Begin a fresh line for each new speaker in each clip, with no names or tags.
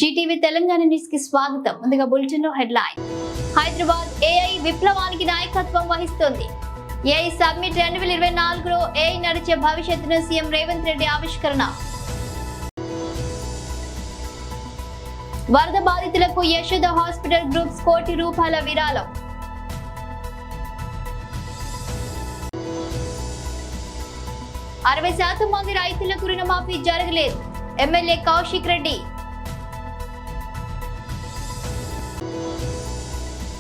Zee TV Telangana news కి స్వాగతం. ముందుగా బులెటిన్ లో హెడ్లైన్. హైదరాబాద్ ఏఐ విప్లవానికి నాయకత్వం వహిస్తోంది. ఏఐ సమ్మిట్ 2024లో ఏఐ నడిచే భవిష్యత్తును సీఎం రేవంత్ రెడ్డి ఆవిష్కరణ. వరద బాధితులకు యశోద హాస్పిటల్ గ్రూప్స్ ₹1 కోటి విరాళం. %60 మంది రైతులకు రుణమాఫీ జరగలేదు. ఎమ్మెల్యే కౌశిక్ రెడ్డి.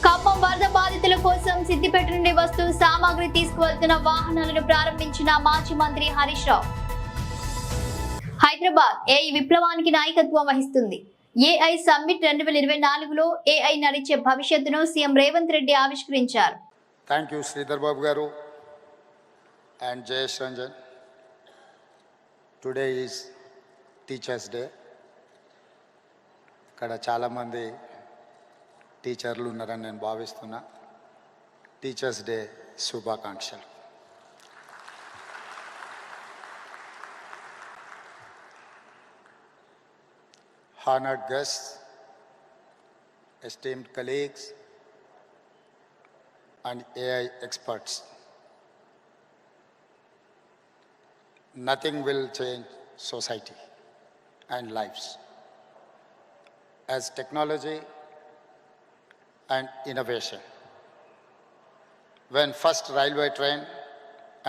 ఖమ్మం వరద బాధితుల కోసం సిద్దిపేట నుండి వస్తు సామాగ్రి తీసుకువెళ్తున్న వాహనాలను ప్రారంభించిన మాజీ మంత్రి హరీష్ రావు. హైదరాబాద్ ఏఐ విప్లవానికి నాయకత్వం వహిస్తుంది. ఏఐ సమ్మిట్ 2024లో ఏఐ నడిచే భవిష్యత్తును సీఎం రేవంత్ రెడ్డి ఆవిష్కరించారు.
థ్యాంక్ యూ శ్రీధర్ బాబు గారు and Jayesh Ranjan. Today is teachers day. ఇక్కడ చాలామంది టీచర్లు ఉన్నారని నేను భావిస్తున్నా. టీచర్స్ డే శుభాకాంక్షలు. Honored guests, esteemed colleagues, and AI experts. Nothing will change society and lives as technology and innovation. When first railway train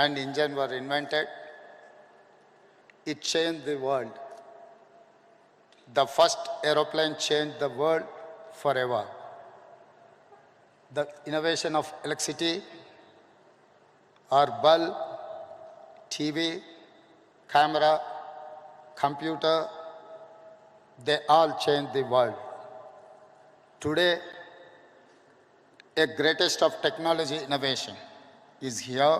and engine were invented, it changed the world. The first aeroplane changed the world forever. The innovation of electricity or bulb, TV, camera, computer, they all changed the world. Today, a greatest of technology innovation is here,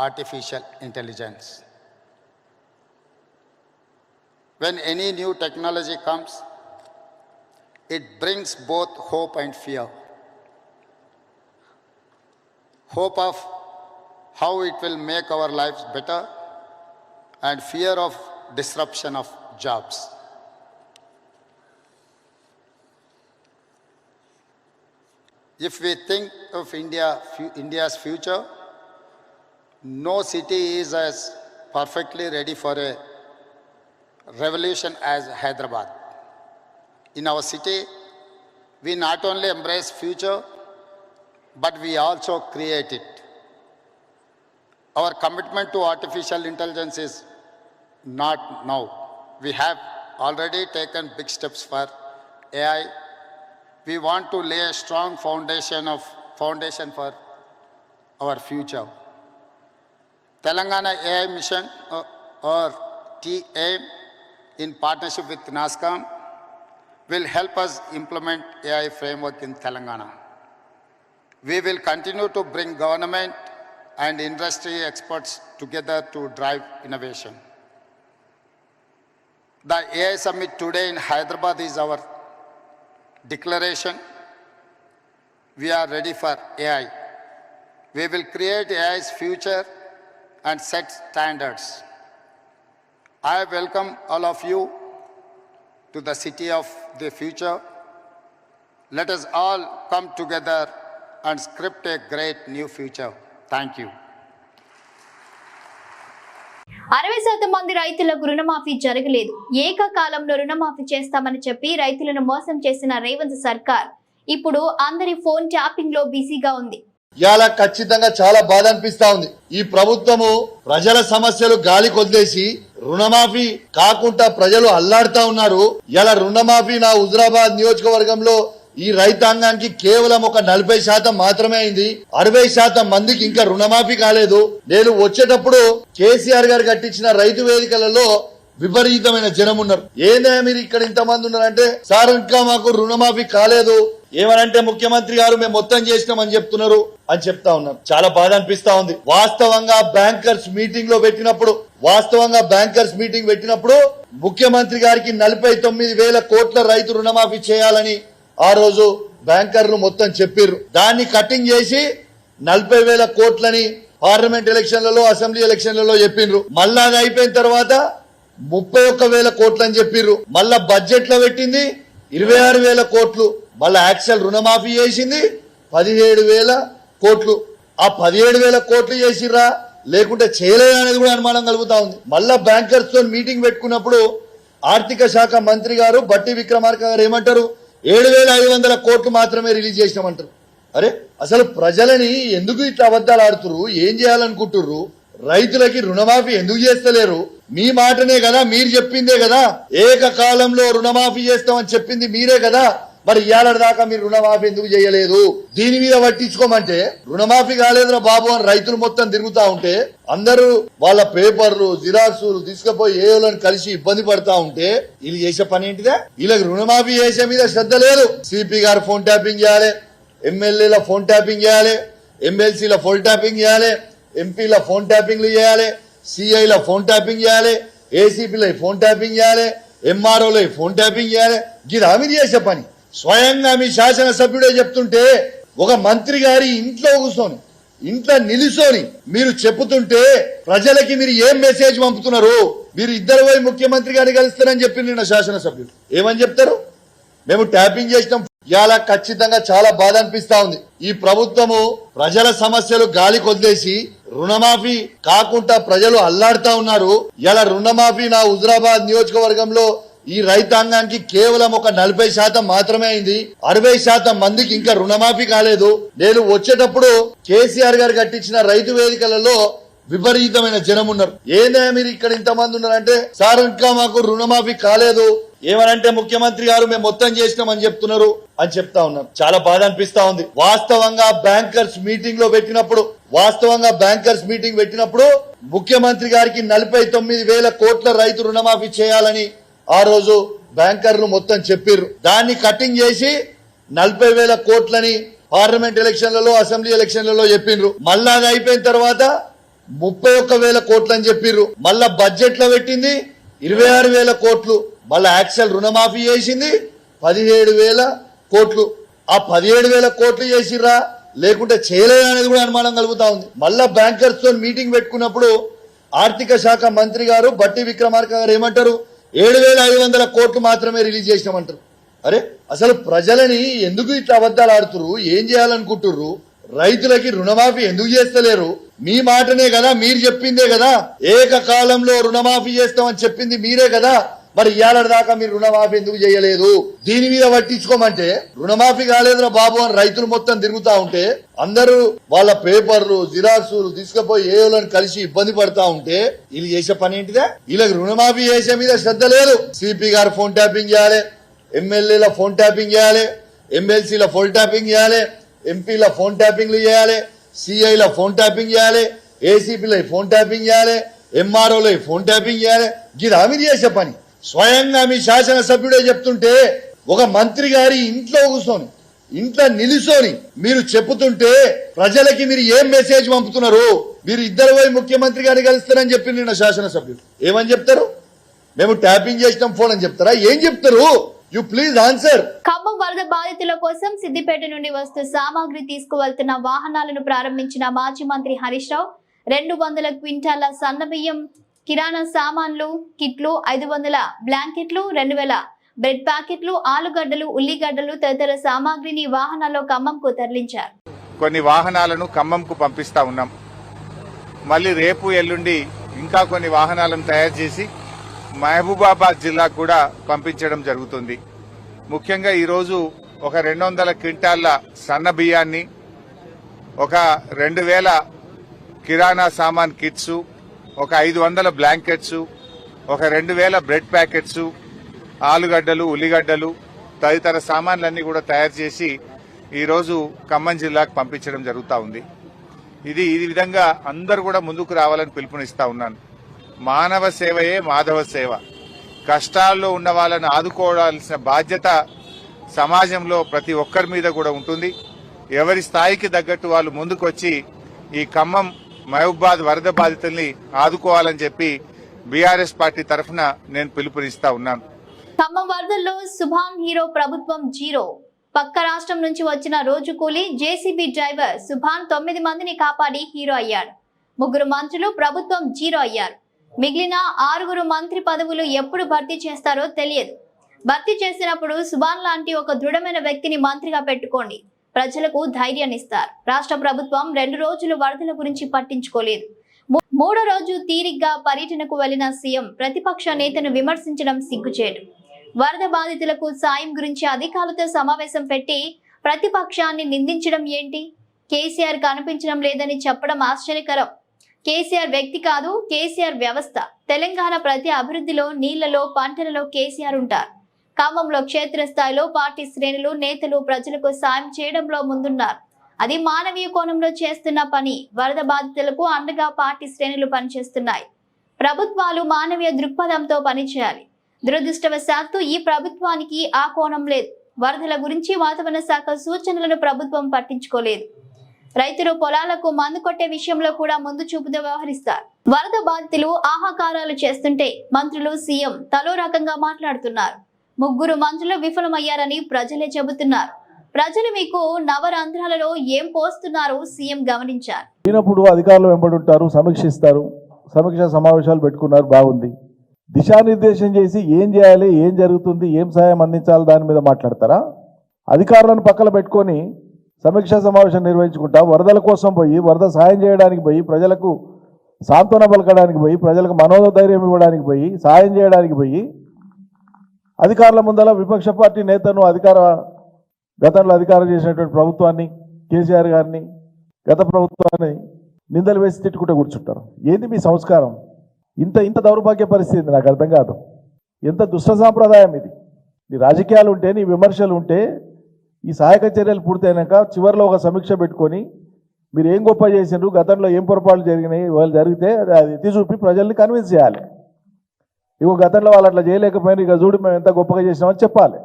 artificial intelligence. When any new technology comes, it brings both hope and fear. Hope of how it will make our lives better and fear of disruption of jobs. If we think of India's future, no city is as perfectly ready for a revolution as Hyderabad. In our city, we not only embrace future, but we also create it. Our commitment to artificial intelligence is not now. We have already taken big steps for AI. We want to lay a strong foundation for our future. Telangana AI Mission or TAIM in partnership with NASSCOM will help us implement AI framework in Telangana. We will continue to bring government and industry experts together to drive innovation. The AI Summit today in Hyderabad is our declaration. We are ready for AI. We will create AI's future and set standards. I welcome all of you to the city of the future. Let us all come together and script a great new future. Thank you.
60% మంది రైతులకు రుణమాఫీ జరగలేదు. ఏకకాలంలో రుణమాఫీ చేస్తామని చెప్పి రైతులను మోసం చేసిన రేవంత్ సర్కార్ ఇప్పుడు అందరి ఫోన్ ట్యాపింగ్ లో బిజీగా ఉంది.
ఇవాళ ఖచ్చితంగా చాలా బాధ అనిపిస్తా ఉంది. ఈ ప్రభుత్వము ప్రజల సమస్యలు గాలి కొద్దేసి రుణమాఫీ కాకుండా ప్రజలు అల్లాడుతా ఉన్నారు. ఇలా రుణమాఫీ నా హుజరాబాద్ నియోజకవర్గంలో ఈ రైతాంగానికి కేవలం ఒక 40% మాత్రమే అయింది. 60% మందికి ఇంకా రుణమాఫీ కాలేదు. నేను వచ్చేటప్పుడు కేసీఆర్ గారు కట్టించిన రైతు వేదికలలో విపరీతమైన జనం ఉన్నారు. ఏందే మీరు ఇక్కడ ఇంతమంది ఉన్నారంటే, సార్ ఇంకా మాకు రుణమాఫీ కాలేదు, ఏమనంటే ముఖ్యమంత్రి గారు మేము మొత్తం చేసినామని చెప్తున్నారు అని చెప్తా ఉన్నారు. చాలా బాధ అనిపిస్తా ఉంది. వాస్తవంగా బ్యాంకర్స్ మీటింగ్ పెట్టినప్పుడు ముఖ్యమంత్రి గారికి 49,000 కోట్ల రైతు రుణమాఫీ చేయాలని ఆ రోజు బ్యాంకర్లు మొత్తం చెప్పిర్రు. దాన్ని కటింగ్ చేసి 40,000 కోట్లని పార్లమెంట్ ఎలక్షన్లలో, అసెంబ్లీ ఎలక్షన్లలో చెప్పిండ్రు. మళ్ళా అది అయిపోయిన తర్వాత 31,000 కోట్లు అని చెప్పిర్రు. మళ్ళా బడ్జెట్ లో పెట్టింది 26,000 కోట్లు. మళ్ళా యాక్చువల్ రుణమాఫీ చేసింది 17,000 కోట్లు. ఆ 17,000 కోట్లు చేసిర్రా లేకుంటే చేయలేదా అనేది కూడా అనుమానం కలుగుతా ఉంది. మళ్ళా బ్యాంకర్స్ తో మీటింగ్ పెట్టుకున్నప్పుడు ఆర్థిక శాఖ మంత్రి గారు బట్టి విక్రమార్క గారు ఏమంటారు, 7,500 కోట్లు మాత్రమే రిలీజ్ చేసినామంటారు. అరే అసలు ప్రజలని ఎందుకు ఇట్లా అబద్ధాలు ఆడుతురు, ఏం చేయాలనుకుంటుర్రు, రైతులకి రుణమాఫీ ఎందుకు చేస్తలేరు? మీ మాటనే కదా, మీరు చెప్పిందే కదా, ఏకకాలంలో రుణమాఫీ చేస్తామని చెప్పింది మీరే కదా, మరి ఇవాళ దాకా మీరు రుణమాఫీ ఎందుకు చేయలేదు? దీని మీద పట్టించుకోమంటే రుణమాఫీ కాలేదురా బాబు అని రైతులు మొత్తం తిరుగుతా ఉంటే అందరూ వాళ్ళ పేపర్లు జిరాక్సులు తీసుకుపోయి ఏలను కలిసి ఇబ్బంది పడతా ఉంటే వీళ్ళు చేసే పని ఏంటిదా? వీళ్ళకి రుణమాఫీ చేసే మీద శ్రద్ధ లేదు. సిపి గారు ఫోన్ ట్యాపింగ్ చేయాలి, ఎమ్మెల్యేల ఫోన్ ట్యాపింగ్ చేయాలి, ఎమ్మెల్సీల ఫోన్ ట్యాపింగ్ చేయాలి, ఎంపీల ఫోన్ ట్యాపింగ్లు చేయాలి, సిఐల ఫోన్ ట్యాపింగ్ చేయాలి, ఏసీపీల ఫోన్ ట్యాపింగ్ చేయాలి, ఎంఆర్ఓల ఫోన్ ట్యాపింగ్ చేయాలి. ఇది మీరు చేసే పని. స్వయంగా మీ శాసనసభ్యుడే చెప్తుంటే ఒక మంత్రి గారి ఇంట్లో కూర్చొని ఇంట్లో నిలుసోని మీరు చెప్పుతుంటే ప్రజలకి మీరు ఏం మెసేజ్ పంపుతున్నారు? మీరు ఇద్దరు పోయి ముఖ్యమంత్రి గారిని కలుస్తారని చెప్పి నిన్న శాసనసభ్యుడు ఏమని చెప్తారు? మేము ట్యాపింగ్ చేసినాం. ఇవాళ ఖచ్చితంగా చాలా బాధ అనిపిస్తా ఉంది. ఈ ప్రభుత్వము ప్రజల సమస్యలు గాలి కొద్దేసి రుణమాఫీ కాకుండా ప్రజలు అల్లాడుతా ఉన్నారు. ఇలా రుణమాఫీ నా హుజరాబాద్ నియోజకవర్గంలో ఈ రైతాంగానికి కేవలం ఒక 40% మాత్రమే అయింది. 60% మందికి ఇంకా రుణమాఫీ కాలేదు. నేను వచ్చేటప్పుడు కేసీఆర్ గారు కట్టించిన రైతు వేదికలలో విపరీతమైన జనం ఉన్నారు. ఏందే మీరు ఇక్కడ ఇంతమంది ఉన్నారంటే, సార్ ఇంకా మాకు రుణమాఫీ కాలేదు, ఏమనంటే ముఖ్యమంత్రి గారు మేము మొత్తం చేసినామని చెప్తున్నారు అని చెప్తా ఉన్నారు. చాలా బాధ అనిపిస్తా ఉంది. వాస్తవంగా బ్యాంకర్స్ మీటింగ్ పెట్టినప్పుడు ముఖ్యమంత్రి గారికి 49,000 కోట్ల రైతు రుణమాఫీ చేయాలని ఆ రోజు బ్యాంకర్లు మొత్తం చెప్పిర్రు. దాన్ని కటింగ్ చేసి 40,000 కోట్లని పార్లమెంట్ ఎలక్షన్లలో అసెంబ్లీ ఎలక్షన్లలో చెప్పిండ్రు. మళ్ళా అది అయిపోయిన తర్వాత 31,000 కోట్లు అని చెప్పిర్రు. మళ్ళా బడ్జెట్ లో పెట్టింది 26,000 కోట్లు. మళ్ళా యాక్చువల్ రుణమాఫీ చేసింది 17,000 కోట్లు. ఆ 17,000 కోట్లు చేసిర్రా లేకుంటే చేయలేదా అనేది కూడా అనుమానం కలుగుతా ఉంది. మళ్ళా బ్యాంకర్స్ తో మీటింగ్ పెట్టుకున్నప్పుడు ఆర్థిక శాఖ మంత్రి గారు బట్టి విక్రమార్క గారు ఏమంటారు, 7,500 కోట్లు మాత్రమే రిలీజ్ చేసినామంటారు. అరే అసలు ప్రజలని ఎందుకు ఇట్లా అబద్ధాలు ఆడుతురు, ఏం చేయాలనుకుంటుర్రు, రైతులకి రుణమాఫీ ఎందుకు చేస్తలేరు? మీ మాటనే కదా, మీరు చెప్పిందే కదా, ఏకకాలంలో రుణమాఫీ చేస్తామని చెప్పింది మీరే కదా, మరి ఇవాళ దాకా మీరు రుణమాఫీ ఎందుకు చేయలేదు? దీని మీద పట్టించుకోమంటే రుణమాఫీ కాలేదురా బాబు అని రైతులు మొత్తం తిరుగుతా ఉంటే అందరూ వాళ్ళ పేపర్లు జిరాక్సులు తీసుకుపోయి ఏలను కలిసి ఇబ్బంది పడతా ఉంటే వీళ్ళు చేసే పని ఏంటిదా? వీళ్ళకి రుణమాఫీ చేసే మీద శ్రద్ధ లేదు. సిపి గారు ఫోన్ ట్యాపింగ్ చేయాలి, ఎమ్మెల్యేల ఫోన్ ట్యాపింగ్ చేయాలి, ఎమ్మెల్సీల ఫోన్ ట్యాపింగ్ చేయాలి, ఎంపీల ఫోన్ ట్యాపింగ్లు చేయాలి, సిఐల ఫోన్ ట్యాపింగ్ చేయాలి, ఏసీపీల ఫోన్ ట్యాపింగ్ చేయాలి, ఎంఆర్ఓల ఫోన్ ట్యాపింగ్ చేయాలి. ఇది మీరు చేసే పని. స్వయంగా మీ శాసనసభ్యుడే చెప్తుంటే ఒక మంత్రి గారి ఇంట్లో కూర్చొని ఇంట్లో నిలుసోని మీరు చెప్పుతుంటే ప్రజలకి మీరు ఏం మెసేజ్ పంపుతున్నారు? మీరు ఇద్దరు పోయి ముఖ్యమంత్రి గారిని కలుస్తారని చెప్పి నిన్న శాసనసభ్యుడు ఏమని చెప్తారు? మేము ట్యాపింగ్ చేసినాం ఫోన్ అని చెప్తారా? ఏం చెప్తారు? You please answer.
ఖమ్మం వరద బాధితుల కోసం సిద్దిపేట నుండి వస్తు సామాగ్రి తీసుకువెళ్తున్న వాహనాలను ప్రారంభించిన మాజీ మంత్రి హరీష్ రావు 200 క్వింటాల సన్నబియ్యం, కిరాణా సామాన్లు, కిట్లు, 500 బ్లాంకెట్లు, 2,000 బ్రెడ్ ప్యాకెట్లు, ఆలుగడ్డలు, ఉల్లిగడ్డలు తదితర సామాగ్రిని వాహనాల్లో ఖమ్మంకు తరలించారు.
కొన్ని వాహనాలను ఖమ్మంకు పంపిస్తా ఉన్నాం. మళ్ళీ రేపు ఎల్లుండి ఇంకా కొన్ని వాహనాలను తయారు చేసి మహబూబాబాద్ జిల్లాకు కూడా పంపించడం జరుగుతుంది. ముఖ్యంగా ఈరోజు ఒక 200 క్వింటాళ్ల సన్న బియ్యాన్ని, ఒక 2,000 కిరాణా సామాన్ కిట్స్, ఒక 500 బ్లాంకెట్స్, ఒక 2,000 బ్రెడ్ ప్యాకెట్స్, ఆలుగడ్డలు, ఉల్లిగడ్డలు తదితర సామాన్లన్నీ కూడా తయారు చేసి ఈరోజు ఖమ్మం జిల్లాకు పంపించడం జరుగుతూ ఉంది. ఈ విధంగా అందరూ కూడా ముందుకు రావాలని పిలుపునిస్తా ఉన్నాను. మానవ సేవయే మాధవ సేవ. కష్టాల్లో ఉన్న వాళ్ళని ఆదుకోవాల్సిన బాధ్యత సమాజంలో ప్రతి ఒక్కరి మీద కూడా ఉంటుంది. ఎవరి స్థాయికి తగ్గట్టు వాళ్ళు ముందుకొచ్చి ఈ ఖమ్మం మహబూబాబాద్ వరద బాధితుల్ని ఆదుకోవాలని చెప్పి బీఆర్ఎస్ పార్టీ తరఫున నేను పిలుపునిస్తా ఉన్నాను.
ఖమ్మం వరదల్లో సుభాన్ హీరో, ప్రభుత్వం జీరో. పక్క రాష్ట్రం నుంచి వచ్చిన రోజు కూలీ జేసీబీ డ్రైవర్ సుభాన్ 9 మందిని కాపాడి హీరో అయ్యాడు. 3 మంత్రులు ప్రభుత్వం జీరో అయ్యారు. మిగిలిన 6 మంత్రి పదవులు ఎప్పుడు భర్తీ చేస్తారో తెలియదు. భర్తీ చేసినప్పుడు సుభాన్ లాంటి ఒక దృఢమైన వ్యక్తిని మంత్రిగా పెట్టుకోండి. ప్రజలకు ధైర్యాన్ని ఇస్తారు. రాష్ట్ర ప్రభుత్వం 2 రోజులు వరదల గురించి పట్టించుకోలేదు. 3వ రోజు తీరిగ్గా పర్యటనకు వెళ్లిన సీఎం ప్రతిపక్ష నేతను విమర్శించడం సిగ్గుచేటు. వరద బాధితులకు సాయం గురించి అధికారులతో సమావేశం పెట్టి ప్రతిపక్షాన్ని నిందించడం ఏంటి? కేసీఆర్ కనిపించడం లేదని చెప్పడం ఆశ్చర్యకరం. కేసీఆర్ వ్యక్తి కాదు, కేసీఆర్ వ్యవస్థ. తెలంగాణ ప్రతి అభివృద్ధిలో, నీళ్లలో, పంటలలో కేసీఆర్ ఉంటారు. ఖమ్మంలో క్షేత్రస్థాయిలో పార్టీ శ్రేణులు, నేతలు ప్రజలకు సాయం చేయడంలో ముందున్నారు. అది మానవీయ కోణంలో చేస్తున్న పని. వరద బాధితులకు అండగా పార్టీ శ్రేణులు పనిచేస్తున్నాయి. ప్రభుత్వాలు మానవీయ దృక్పథంతో పనిచేయాలి. దురదృష్టవశాత్తు ఈ ప్రభుత్వానికి ఆ కోణం లేదు. వరదల గురించి వాతావరణ శాఖ సూచనలను ప్రభుత్వం పట్టించుకోలేదు. రైతులు పొలాలకు మందు కొట్టే విషయంలో కూడా ముందు చూపుతో వ్యవహరిస్తారు. వరద బాధితులు ఆహాకారాలు చేస్తుంటే మంత్రులు, సీఎం తలో రకంగా మాట్లాడుతున్నారు. 3 మంత్రులు విఫలమయ్యారని ప్రజలే చెబుతున్నారు. ప్రజలు మీకు నవరంధ్రాలలో ఏం పోస్తున్నారో సీఎం గమనించారు.
అయినప్పుడు అధికారులు వెంబడుంటారు, సమీక్షిస్తారు. సమీక్ష సమావేశాలు పెట్టుకున్నారు, బాగుంది. దిశానిర్దేశం చేసి ఏం చేయాలి, ఏం జరుగుతుంది, ఏం సాయం అందించాలి దాని మీద మాట్లాడతారా? అధికారులను పక్కన పెట్టుకొని సమీక్షా సమావేశం నిర్వహించుకుంటా వరదల కోసం పోయి, వరద సాయం చేయడానికి పోయి, ప్రజలకు సాంత్వన పలకడానికి పోయి, ప్రజలకు మనోధైర్యం ఇవ్వడానికి పోయి, సాయం చేయడానికి పోయి, అధికారుల ముందల విపక్ష పార్టీ నేతను గతంలో అధికారం చేసినటువంటి ప్రభుత్వాన్ని, కేసీఆర్ గారిని, గత ప్రభుత్వాన్ని నిందలు వేసి తిట్టుకుంటూ కూర్చుంటారు. ఏంది మీ సంస్కారం? ఇంత దౌర్భాగ్య పరిస్థితి నాకు అర్థం కాదు. ఎంత దుష్ట సాంప్రదాయం ఇది. నీ రాజకీయాలు ఉంటే, నీ విమర్శలు ఉంటే, ఈ సహాయక చర్యలు పూర్తయినాక చివరిలో ఒక సమీక్ష పెట్టుకొని మీరు ఏం గొప్ప చేసిండ్రు, గతంలో ఏం పొరపాట్లు జరిగినాయి, వాళ్ళు జరిగితే అది ఎత్తి చూపి ప్రజల్ని కన్విన్స్ చేయాలి. ఇగో గతంలో వాళ్ళు అట్లా చేయలేకపోయినా ఇక చూడు మేము ఎంత గొప్పగా చేసినామని చెప్పాలి.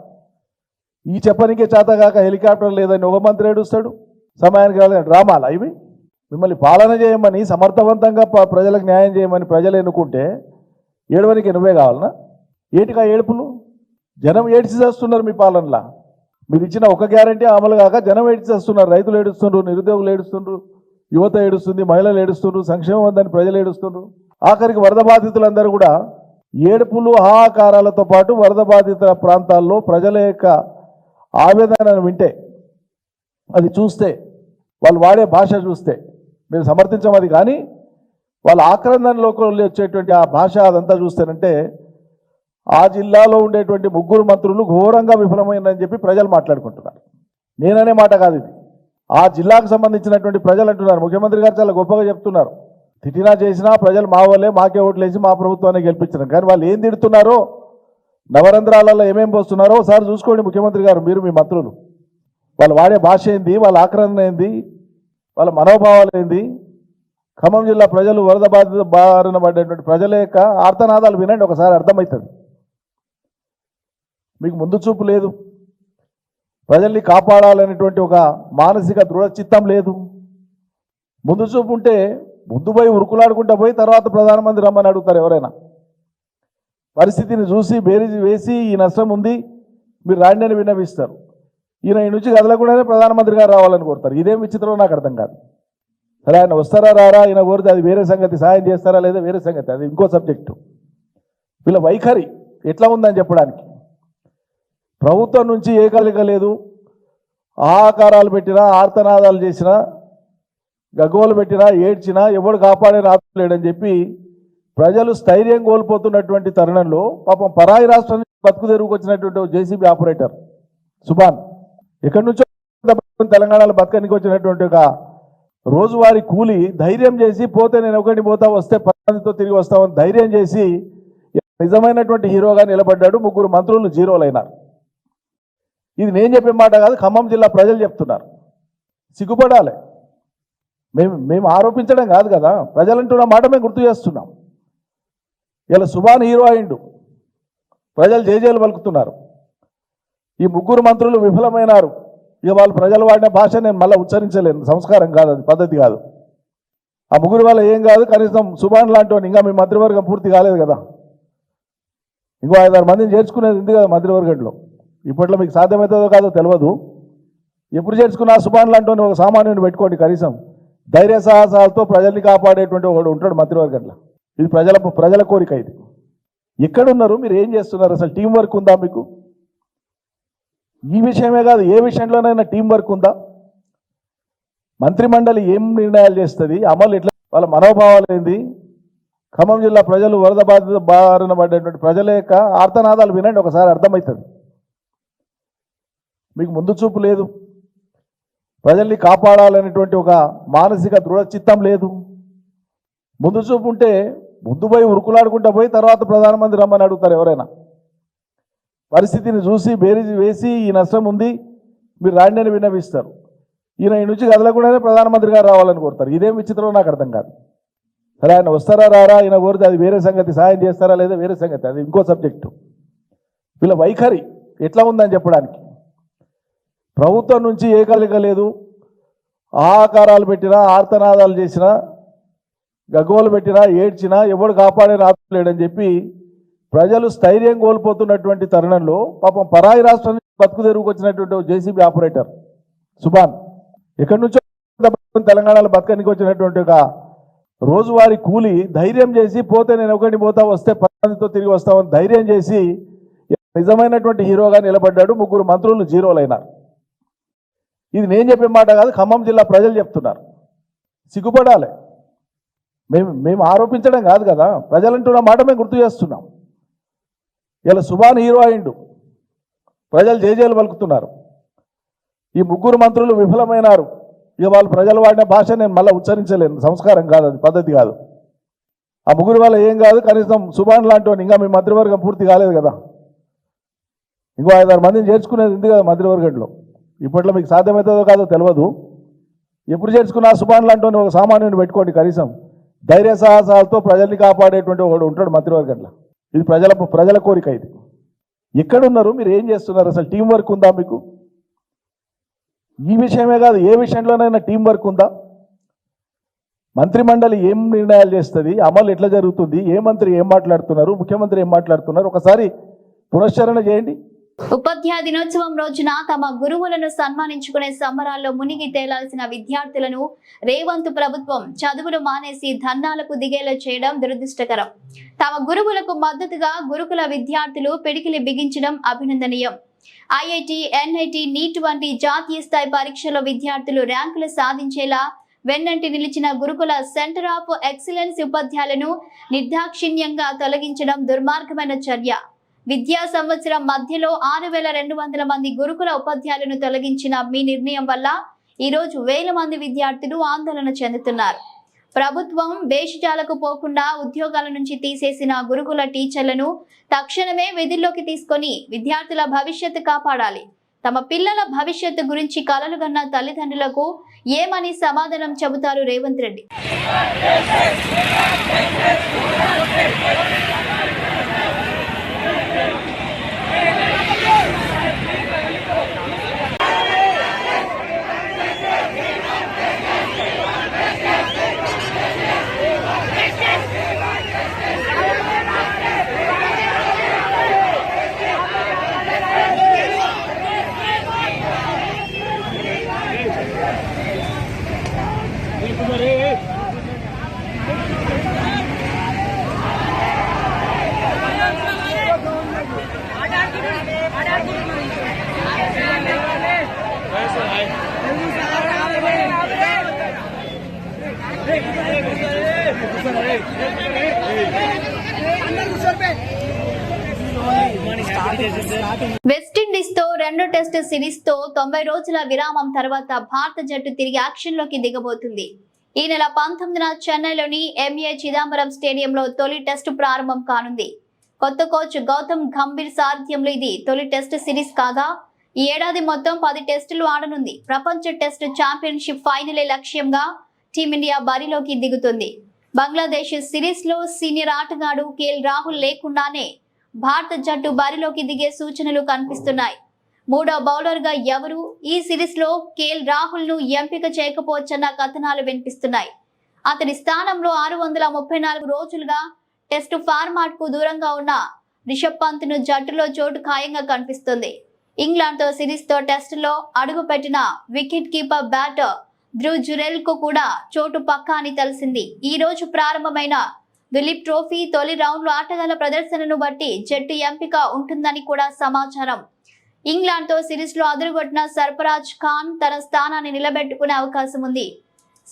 ఈ చెప్పనికే చేతగాక హెలికాప్టర్ లేదని ఒక మంత్రి ఏడుస్తాడు. సమయానికి కావాలి డ్రామాలా ఇవి? మిమ్మల్ని పాలన చేయమని, సమర్థవంతంగా ప్రజలకు న్యాయం చేయమని ప్రజలు ఎన్నుకుంటే ఏడవనికి నువ్వే కావాలనా? ఏటికా ఏడుపులు? జనం ఏడ్చి చేస్తున్నారు మీ పాలనలా. మీరు ఇచ్చిన ఒక గ్యారంటీ అమలు కాక జనం ఏడ్చి చేస్తున్నారు. రైతులు ఏడుస్తుండ్రు, నిరుద్యోగులు ఏడుస్తుండ్రు, యువత ఏడుస్తుంది, మహిళలు ఏడుస్తుండ్రు, సంక్షేమం ఉందని ప్రజలు ఏడుస్తుండ్రు. ఆఖరికి వరద బాధితులందరూ కూడా ఏడుపులు, హాహాకారాలతో పాటు వరద బాధిత ప్రాంతాల్లో ప్రజల యొక్క ఆవేదనను వింటే, అది చూస్తే, వాళ్ళు వాడే భాష చూస్తే మీరు సమర్థించమది. కానీ వాళ్ళ ఆక్రందనలోకి వచ్చేటువంటి ఆ భాష అదంతా చూస్తేనంటే ఆ జిల్లాలో ఉండేటువంటి 3 మంత్రులు ఘోరంగా విఫలమైందని చెప్పి ప్రజలు మాట్లాడుకుంటున్నారు. నేననే మాట కాదు ఇది. ఆ జిల్లాకు సంబంధించినటువంటి ప్రజలు అంటున్నారు. ముఖ్యమంత్రి గారు చాలా గొప్పగా చెప్తున్నారు. తిట్టినా చేసినా ప్రజలు మా వాళ్ళే, మాకే ఓట్లేసి మా ప్రభుత్వాన్ని గెలిపించినారు. కానీ వాళ్ళు ఏం తిడుతున్నారో, నవరంధ్రాలలో ఏమేం పోస్తున్నారో ఒకసారి చూసుకోండి ముఖ్యమంత్రి గారు, మీరు మీ మంత్రులు. వాళ్ళు వాడే భాష ఏంది, వాళ్ళ ఆక్రందన ఏంది, వాళ్ళ మనోభావాలు ఏంది. ఖమ్మం జిల్లా ప్రజలు వరద బారిన పడేటువంటి ప్రజల యొక్క ఆర్తనాదాలు వినండి, ఒకసారి అర్థమవుతుంది. మీకు ముందు చూపు లేదు, ప్రజల్ని కాపాడాలనేటువంటి ఒక మానసిక దృఢచిత్తం లేదు. ముందు చూపు ఉంటే ముందు పోయి ఉరుకులాడుకుంటూ పోయి తర్వాత ప్రధానమంత్రి రమ్మని అడుగుతారు ఎవరైనా. పరిస్థితిని చూసి బేరీజు వేసి ఈ నష్టం ఉంది మీరు రాండి అని విన్నవిస్తారు. ఈయన ఈ నుంచి కదలకుండానే ప్రధానమంత్రి గారు రావాలని కోరుతారు. ఇదేం విచిత్రం నాకు అర్థం కాదు. సరే ఆయన వస్తారా రారా, ఆయన కోరితే అది వేరే సంగతి, సాయం చేస్తారా లేదా వేరే సంగతి, అది ఇంకో సబ్జెక్టు. వీళ్ళ వైఖరి ఎట్లా ఉందని చెప్పడానికి. ప్రభుత్వం నుంచి ఏ కదలిక లేదు. ఆహాకారాలు పెట్టినా, ఆర్తనాదాలు చేసినా, గగ్గోలు పెట్టినా, ఏడ్చినా ఎవడు కాపాడే రాలేడని చెప్పి ప్రజలు స్థైర్యం కోల్పోతున్నటువంటి తరుణంలో పాపం పరాయి రాష్ట్రం నుంచి బతుకు తెరువుకు వచ్చినటువంటి జేసీబీ ఆపరేటర్ సుభాన్, ఎక్కడి నుంచో తెలంగాణలో బతకనికి వచ్చినటువంటి ఒక రోజువారీ కూలి ధైర్యం చేసి, పోతే నేను ఒకటి పోతా, వస్తే 10 మందితో తిరిగి వస్తామని ధైర్యం చేసి నిజమైనటువంటి హీరోగా నిలబడ్డాడు. 3 మంత్రులు జీరోలైనారు. ఇది నేను చెప్పే మాట కాదు, ఖమ్మం జిల్లా ప్రజలు చెప్తున్నారు. సిగ్గుపడాలి. మేము ఆరోపించడం కాదు కదా, ప్రజలంటున్న మాట మేము గుర్తు చేస్తున్నాం. ఇలా సుభాన్ హీరో అయిండు, ప్రజలు జేజేలు పలుకుతున్నారు. ఈ 3 మంత్రులు విఫలమైనారు. ఇక వాళ్ళు ప్రజలు వాడిన భాష నేను మళ్ళీ ఉచ్చరించలేను, సంస్కారం కాదు, అది పద్ధతి కాదు. ఆ 3 వల్ల ఏం కాదు, కనీసం సుభాన్ లాంటి ఇంకా మీ మంత్రివర్గం పూర్తి కాలేదు కదా, ఇంకో 5-6 మందిని చేర్చుకునేది ఉంది కదా మంత్రివర్గంలో. ఇప్పట్లో మీకు సాధ్యమవుతుందో కాదో తెలియదు. ఎప్పుడు చేర్చుకున్నా సుభాన్ లాంటి ఒక సామాన్యుని పెట్టుకోండి, కనీసం ధైర్య సాహసాలతో ప్రజల్ని కాపాడేటువంటి ఒకడు ఉంటాడు మంత్రివర్గంలో. ఇది ప్రజల కోరిక. ఇది ఎక్కడున్నారు, మీరు ఏం చేస్తున్నారు, అసలు టీం వర్క్ ఉందా మీకు? ఈ విషయమే కాదు, ఏ విషయంలోనైనా టీం వర్క్ ఉందా? మంత్రిమండలి ఏం నిర్ణయాలు చేస్తుంది, అమలు ఎట్లా, వాళ్ళ మనోభావాలు ఏంది? ఖమ్మం జిల్లా ప్రజలు వరద బారిన పడ్డటువంటి ప్రజల యొక్క ఆర్తనాదాలు వినండి, ఒకసారి అర్థమవుతుంది. మీకు ముందు చూపు లేదు, ప్రజల్ని కాపాడాలనేటువంటి ఒక మానసిక దృఢచిత్తం లేదు. ముందు చూపు ఉంటే ముందు పోయి ఉరుకులాడుకుంటా పోయి తర్వాత ప్రధానమంత్రి రమ్మని అడుగుతారు ఎవరైనా. పరిస్థితిని చూసి బేరీజు వేసి ఈ నష్టం ఉంది మీరు రాండి అని విన్నవిస్తారు. ఈయన ఈ నుంచి కదలకుండానే ప్రధానమంత్రి గారు రావాలని కోరుతారు. ఇదేం విచిత్రం నాకు అర్థం కాదు. సరే, ఆయన వస్తారా రారా, ఆయన కోరితే అది వేరే సంగతి, సాయం చేస్తారా లేదా వేరే సంగతి, అది ఇంకో సబ్జెక్టు. వీళ్ళ వైఖరి ఎట్లా ఉందని చెప్పడానికి. ప్రభుత్వం నుంచి ఏ కలయిక లేదు, ఆకారాలు పెట్టినా, ఆర్తనాదాలు చేసినా, గగ్గోలు పెట్టినా, ఏడ్చినా ఎవడు కాపాడే రాలేడని చెప్పి ప్రజలు స్థైర్యం కోల్పోతున్నటువంటి తరుణంలో పాపం పరాయి రాష్ట్రం నుంచి బతుకు తెరువుకు వచ్చినటువంటి జేసీబీ ఆపరేటర్ సుభాన్, ఎక్కడి నుంచో తెలంగాణలో బతకనికి వచ్చినటువంటి ఒక రోజువారీ కూలి ధైర్యం చేసి పోతే నేను ఒకటి పోతా, వస్తే 10 మందితో తిరిగి వస్తామని ధైర్యం చేసి నిజమైనటువంటి హీరోగా నిలబడ్డాడు. 3 మంత్రులు జీరోలైనారు. ఇది నేను చెప్పే మాట కాదు, ఖమ్మం జిల్లా ప్రజలు చెప్తున్నారు. సిగ్గుపడాలి. మేము ఆరోపించడం కాదు కదా, ప్రజలంటున్న మాట మేము గుర్తు చేస్తున్నాం. ఇలా సుభాన్ హీరో అయిండు, ప్రజలు జేజేలు పలుకుతున్నారు. ఈ 3 మంత్రులు విఫలమైనారు. ఇక వాళ్ళు ప్రజలు వాడిన భాష నేను మళ్ళీ ఉచ్చరించలేను, సంస్కారం కాదు, అది పద్ధతి కాదు. ఆ 3 వల్ల ఏం కాదు, కనీసం సుభాన్ లాంటి వాడిని, ఇంకా మీ మంత్రివర్గం పూర్తి కాలేదు కదా, ఇంకో 5-6 మందిని చేర్చుకునేది ఉంది కదా మంత్రివర్గంలో. ఇప్పట్లో మీకు సాధ్యమవుతుందో కాదో తెలియదు. ఎప్పుడు చేర్చుకున్నా సుభాన్ లాంటి ఒక సామాన్యుని పెట్టుకోండి, కనీసం ధైర్య సాహసాలతో ప్రజల్ని కాపాడేటువంటి ఒకడు ఉంటాడు మంత్రివర్గంలో. ఇది ప్రజల కోరిక. ఇది ఎక్కడున్నారు, మీరు ఏం చేస్తున్నారు, అసలు టీం వర్క్ ఉందా మీకు? ఈ విషయమే కాదు, ఏ విషయంలోనైనా టీం వర్క్ ఉందా? మంత్రిమండలి ఏం నిర్ణయాలు చేస్తుంది, అమలు ఎట్లా జరుగుతుంది, ఏ మంత్రి ఏం మాట్లాడుతున్నారు, ముఖ్యమంత్రి ఏం మాట్లాడుతున్నారు, ఒకసారి పునశ్చరణ చేయండి.
ఉపాధ్యాయ దినోత్సవం రోజున తమ గురువులను సన్మానించుకునే సంబరాల్లో మునిగి తేలాల్సిన విద్యార్థులను రేవంత్ ప్రభుత్వం చదువులు మానేసి ధర్నాలకు దిగేలా చేయడం దురదృష్టకరం. తమ గురువులకు మద్దతుగా గురుకుల విద్యార్థులు పిడికిలి బిగించడం అభినందనీయం. ఐఐటి, ఎన్ఐటి, నీట్ వంటి జాతీయ స్థాయి పరీక్షల్లో విద్యార్థులు ర్యాంకులు సాధించేలా వెన్నంటి నిలిచిన గురుకుల సెంటర్ ఆఫ్ ఎక్సలెన్స్ ఉపాధ్యాయులను నిర్దాక్షిణ్యంగా తొలగించడం దుర్మార్గమైన చర్య. విద్యా సంవత్సరం మధ్యలో 6200 మంది గురుకుల ఉపాధ్యాయులను తొలగించిన మీ నిర్ణయం వల్ల ఈ రోజు 1000 మంది విద్యార్థులు ఆందోళన చెందుతున్నారు. ప్రభుత్వం భేషజాలకు పోకుండా ఉద్యోగాల నుంచి తీసేసిన గురుకుల టీచర్లను తక్షణమే విధుల్లోకి తీసుకొని విద్యార్థుల భవిష్యత్తు కాపాడాలి. తమ పిల్లల భవిష్యత్తు గురించి కలలుగన్న తల్లిదండ్రులకు ఏమని సమాధానం చెబుతారు రేవంత్ రెడ్డి? వెస్టిండీస్ తో 2వ టెస్ట్ సిరీస్ తో 90 రోజుల విరామం తర్వాత భారత జట్టు తిరిగి యాక్షన్ లోకి దిగబోతుంది. ఈ నెల 19న చెన్నైలోని ఎంఏ చిదంబరం స్టేడియంలో తొలి టెస్ట్ ప్రారంభం కానుంది. కొత్త కోచ్ గౌతమ్ గంభీర్ సారథ్యంలో ఇది తొలి టెస్ట్ సిరీస్ కాగా ఈ ఏడాది మొత్తం 10 టెస్టులు ఆడనుంది. ప్రపంచ టెస్ట్ ఛాంపియన్షిప్ ఫైనలే లక్ష్యంగా టీమిండియా బరిలోకి దిగుతుంది. బంగ్లాదేశ్ సిరీస్ లో సీనియర్ ఆటగాడు కేఎల్ రాహుల్ లేకుండానే భారత జట్టు బరిలోకి దిగే సూచనలు కనిపిస్తున్నాయి. 3వ బౌలర్ గా ఎవరు ఈ సిరీస్ లో కేఎల్ రాహుల్ ను ఎంపిక చేయకపోవచ్చన్న కథనాలు వినిపిస్తున్నాయి. అతని స్థానంలో 634 రోజులుగా టెస్టు ఫార్మాట్ కు దూరంగా ఉన్న రిషబ్ పంత్ ను జట్టులో చోటు ఖాయంగా కనిపిస్తుంది. ఇంగ్లాండ్ తో సిరీస్ తో టెస్టులో అడుగు పెట్టిన wicket keeper batter Dhruv Jurel కు కూడా చోటు పక్కా అని తెలిసింది. ఈ రోజు ప్రారంభమైన దులీప్ ట్రోఫీ తొలి రౌండ్లో ఆటగాళ్ల ప్రదర్శనను బట్టి జట్టు ఎంపిక ఉంటుందని కూడా సమాచారం. ఇంగ్లాండ్ తో సిరీస్ లో అదురుగొట్టిన సర్ఫరాజ్ ఖాన్ తన స్థానాన్ని నిలబెట్టుకునే అవకాశం ఉంది.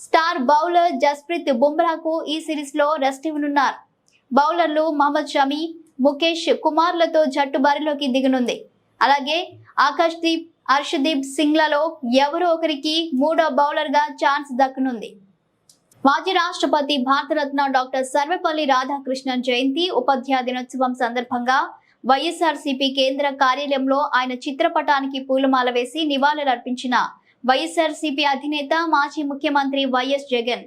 స్టార్ బౌలర్ జస్ప్రీత్ బుమ్రాకు ఈ సిరీస్ లో రెస్ట్ ఇవ్వనున్నారు. బౌలర్లు మహమ్మద్ షమి, ముఖేష్ కుమార్లతో జట్టు బరిలోకి దిగనుంది. అలాగే ఆకాశ్దీప్, హర్షదీప్ సింగ్లలో ఎవరో ఒకరికి మూడో బౌలర్ గా ఛాన్స్ దక్కనుంది. మాజీ రాష్ట్రపతి భారతరత్న డాక్టర్ సర్వపల్లి రాధాకృష్ణన్ జయంతి ఉపాధ్యాయ దినోత్సవం సందర్భంగా వైఎస్ఆర్సీపీ కేంద్ర కార్యాలయంలో ఆయన చిత్రపటానికి పూలమాల వేసి నివాళులర్పించిన వైఎస్ఆర్సీపీ అధినేత మాజీ ముఖ్యమంత్రి వైఎస్ జగన్.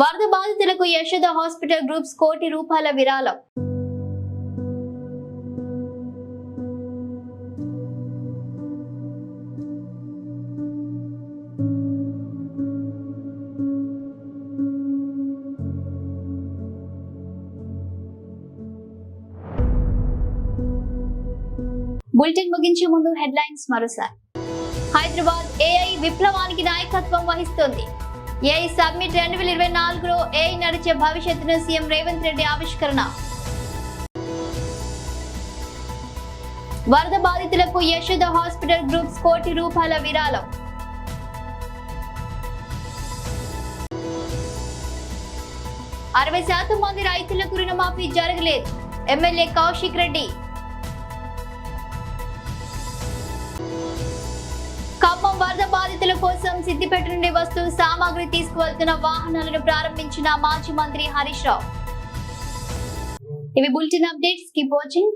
వరద బాధితులకు యశోద హాస్పిటల్ గ్రూప్స్ ₹1 కోటి విరాళం. బులెటిన్ ముగించే ముందు హెడ్లైన్స్ మరోసారి. హైదరాబాద్ ఏఐ విప్లవానికి నాయకత్వం వహిస్తోంది. ఏఐ సబ్మిట్ 2024లో ఏఐ నడిచే భవిష్యత్తును సీఎం రేవంత్ రెడ్డి ఆవిష్కరణ. వరద బాధితులకు యశోద హాస్పిటల్ గ్రూప్స్ ₹1 కోటి విరాళం. అరవై శాతం మంది రైతులకు రుణమాఫీ జరగలేదు. ఎమ్మెల్యే కౌశిక్ రెడ్డి. ఖమ్మం వరద బాధితుల కోసం సిద్దిపేట నుండి వస్తూ సామాగ్రి తీసుకువెళ్తున్న వాహనాలను ప్రారంభించిన మాజీ మంత్రి హరీష్ రావు. ఇవి బులెటిన్ అప్డేట్స్. Keep watching.